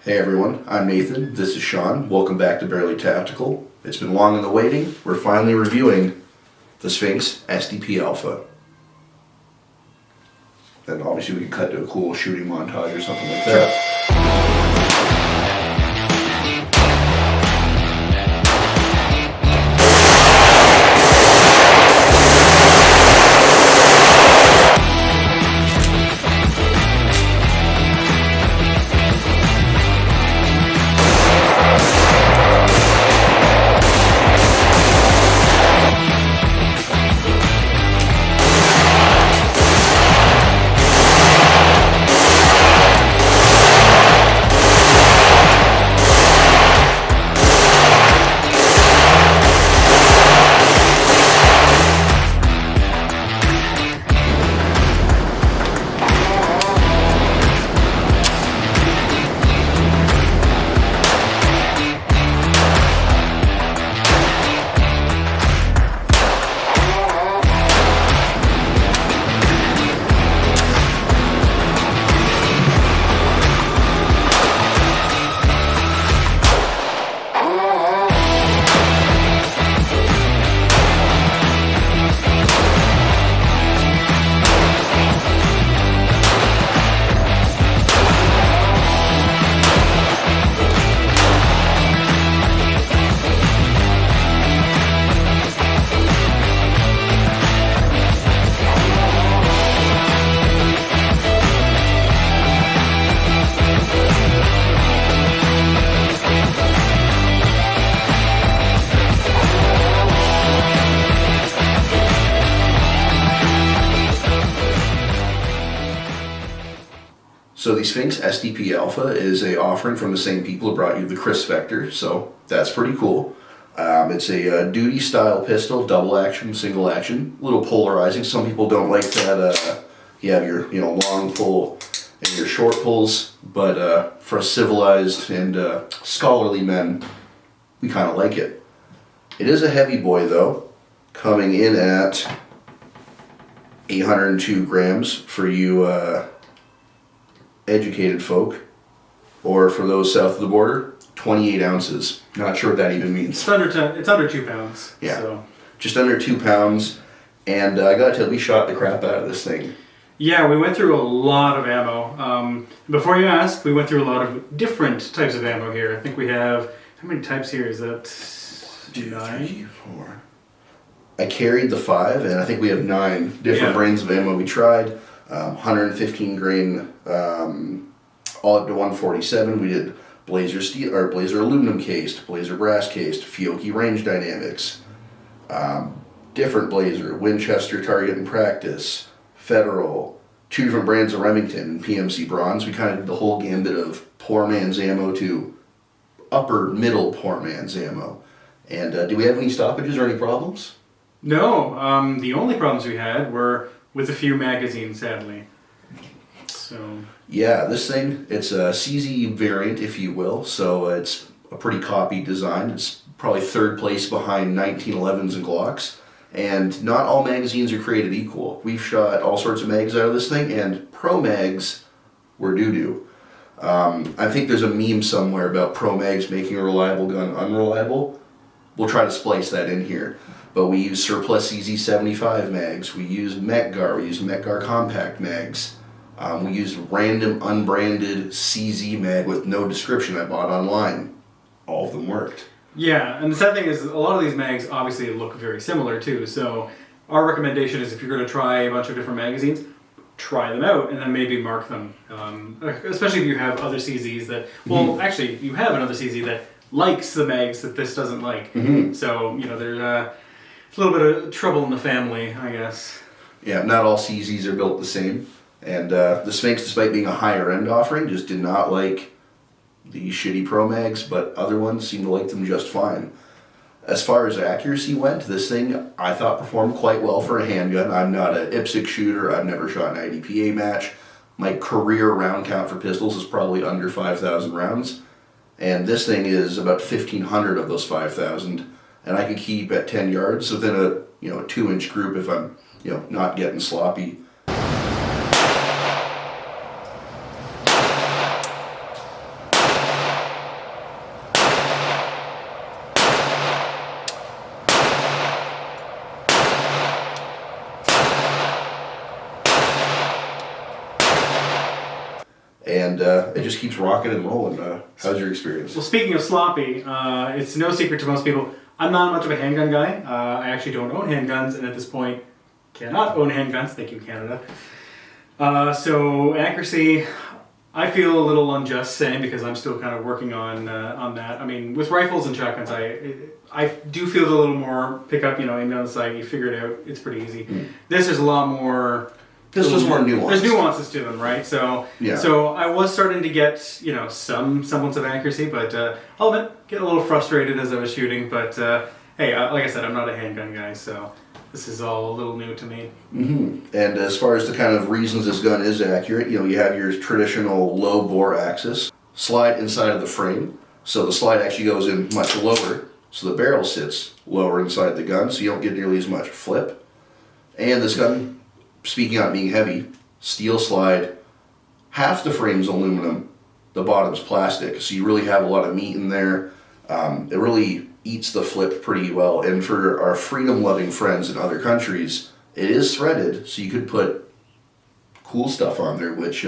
Hey everyone, I'm Nathan, this is Sean. Welcome back to Barely Tactical. It's been long in the waiting. We're finally reviewing the Sphinx SDP Alpha. And obviously we can cut to a cool shooting montage or something like that. So the Sphinx SDP Alpha is a offering from the same people who brought you the Kriss Vector, so that's pretty cool. It's a duty style pistol, double action, single action, a little polarizing. Some people don't like that you have your long pull and your short pulls, but for civilized and scholarly men, we kind of like it. It is a heavy boy though, coming in at 802 grams for you educated folk, or for those south of the border, 28 ounces. Not sure what that even means. It's under 2 pounds. Yeah, so. Just under 2 pounds, and I gotta tell you, we shot the crap out of this thing. Yeah, we went through a lot of ammo. Before you ask, we went through a lot of different types of ammo here. I think we have, how many types here? Is that 9? 3, 4. I carried the 5, and I think we have 9 different brands of ammo we tried. 115 grain, all up to 147. We did Blazer steel or Blazer aluminum cased, Blazer brass cased, Fiocchi range dynamics, different Blazer, Winchester target and practice, Federal, 2 different brands of Remington and PMC bronze. We kind of did the whole gambit of poor man's ammo to upper middle poor man's ammo. And do we have any stoppages or any problems? No, the only problems we had were with a few magazines, sadly. So yeah, this thing, it's a CZ variant, if you will, so it's a pretty copied design. It's probably 3rd place behind 1911s and Glocks, and not all magazines are created equal. We've shot all sorts of mags out of this thing, and pro mags were doo-doo. I think there's a meme somewhere about pro mags making a reliable gun unreliable. We'll try to splice that in here. But we use surplus CZ75 mags, we used Metgar, we used Metgar compact mags. We used random unbranded CZ mag with no description I bought online. All of them worked. yeah, and the sad thing is a lot of these mags obviously look very similar too, so our recommendation is if you're going to try a bunch of different magazines, try them out and then maybe mark them. Especially if you have other CZs that, well, actually you have another CZ that likes the mags that this doesn't like. So, there's a little bit of trouble in the family, I guess. Yeah, not all CZs are built the same. And the Sphinx, despite being a higher end offering, just did not like the shitty pro mags, but other ones seem to like them just fine. As far as accuracy went, this thing I thought performed quite well for a handgun. I'm not an IPSC shooter, I've never shot an IDPA match. My career round count for pistols is probably under 5,000 rounds. And this thing is about 1,500 of those 5,000. And I could keep at 10 yards within a 2-inch group if I'm not getting sloppy. it just keeps rocking and rolling. How's your experience? Well, speaking of sloppy, it's no secret to most people, I'm not much of a handgun guy. I actually don't own handguns, and at this point, cannot own handguns. Thank you, Canada. So accuracy, I feel a little unjust saying, because I'm still kind of working on that. I mean, with rifles and shotguns, I do feel a little more pickup. You know, aim down the sight, you figure it out. It's pretty easy. This is a lot more. This was more nuanced. There's nuances to them, right? So, yeah. So I was starting to get, you know, some semblance of accuracy, but I'll admit, get a little frustrated as I was shooting. But hey, like I said, I'm not a handgun guy, so this is all a little new to me. Mm-hmm. And as far as the kind of reasons this gun is accurate, you know, you have your traditional low bore axis, slide inside of the frame, so the slide actually goes in much lower, so the barrel sits lower inside the gun, so you don't get nearly as much flip. And this gun, speaking on being heavy, steel slide, half the frame's aluminum, the bottom's plastic, so you really have a lot of meat in there. It really eats the flip pretty well, and for our freedom-loving friends in other countries, it is threaded, so you could put cool stuff on there, which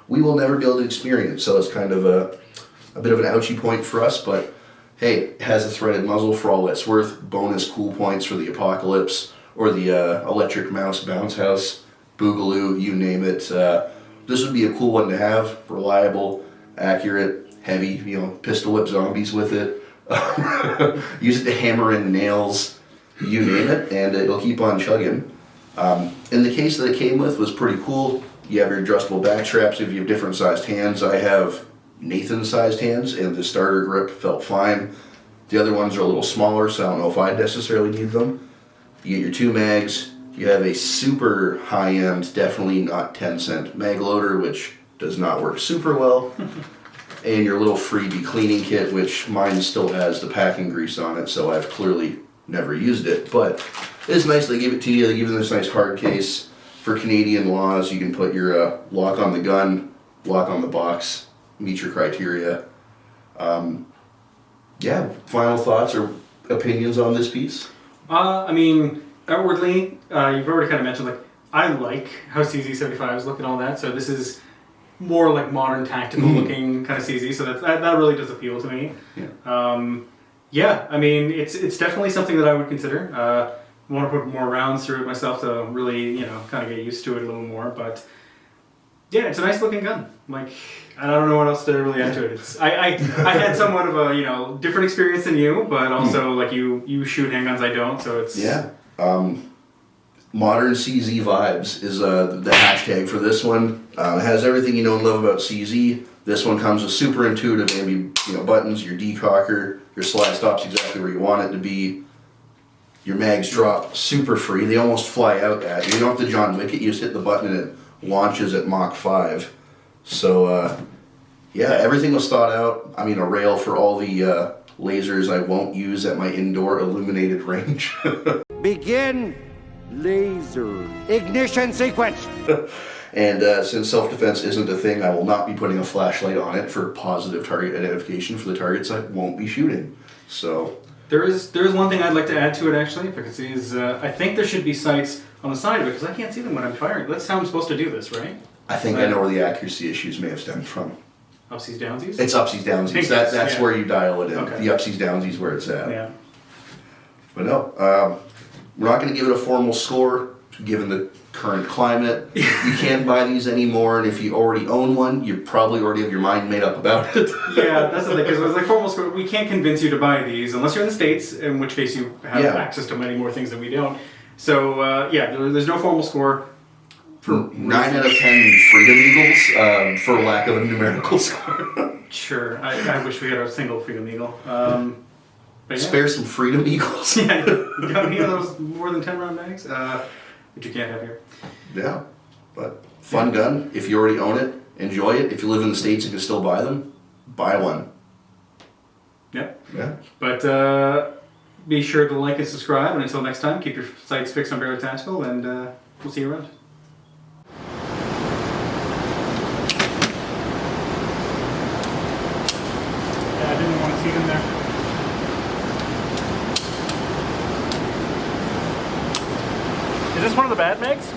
we will never be able to experience, so it's kind of a bit of an ouchy point for us, but hey, it has a threaded muzzle for all it's worth. Bonus cool points for the Apocalypse, or the Electric Mouse Bounce House, Boogaloo, you name it. This would be a cool one to have, reliable, accurate, heavy, you know, pistol whip zombies with it. Use it to hammer in nails, you name it, and it'll keep on chugging. In the case that it came with was pretty cool. You have your adjustable back straps if you have different sized hands. I have Nathan sized hands, and the starter grip felt fine. The other ones are a little smaller, so I don't know if I'd necessarily need them. You get your 2 mags. You have a super high-end, definitely not 10-cent mag loader, which does not work super well. And your little freebie cleaning kit, which mine still has the packing grease on it, so I've clearly never used it. But it's nice they give it to you. They give you this nice hard case. For Canadian laws, you can put your lock on the gun, lock on the box, meet your criteria. Yeah, final thoughts or opinions on this piece? I mean, outwardly, you've already kind of mentioned, like, I like how CZ75s look and all that, so this is more like modern tactical looking kind of CZ, so that really does appeal to me. Yeah. Yeah, I mean, it's definitely something that I would consider. I want to put more rounds through it myself to really, you know, kind of get used to it a little more, but yeah, it's a nice looking gun. Like, I don't know what else to really add to it. I had somewhat of a, you know, different experience than you, but also like you shoot handguns, I don't, so it's... Yeah. Modern CZ vibes is the hashtag for this one. It has everything you know and love about CZ. This one comes with super intuitive buttons, your decocker, your slide stops exactly where you want it to be. Your mags drop super free. They almost fly out at you. You don't have to John Wick it. You just hit the button and it launches at Mach 5. So, yeah, everything was thought out. I mean, a rail for all the lasers I won't use at my indoor illuminated range. Begin laser ignition sequence. And since self-defense isn't a thing, I will not be putting a flashlight on it for positive target identification for the targets I won't be shooting. So there is one thing I'd like to add to it, actually, if I could see, is I think there should be sights on the side of it, because I can't see them when I'm firing. That's how I'm supposed to do this, right? I think I know where the accuracy issues may have stemmed from. Upsies, downsies? It's upsies, downsies. That's where you dial it in. Okay. The upsies, downsies where it's at. Yeah. But no, we're not going to give it a formal score, given the current climate. You can't buy these anymore, and if you already own one, you probably already have your mind made up about it. Yeah, that's the thing, because it's like formal score, we can't convince you to buy these, unless you're in the States, in which case you have access to many more things that we don't. So, yeah, there's no formal score. For 9 out of 10 Freedom Eagles, for lack of a numerical score. Sure, I wish we had a single Freedom Eagle. But yeah. Spare some Freedom Eagles. Yeah, you got any of those more than 10 round mags? Which you can't have here. Yeah, but fun gun. If you already own it, enjoy it. If you live in the States and can still buy them, buy one. Yep. Yeah. But be sure to like and subscribe, and until next time, keep your sights fixed on Barely Tactical, and we'll see you around. Yeah, I didn't want to see them there. Is this one of the bad mags?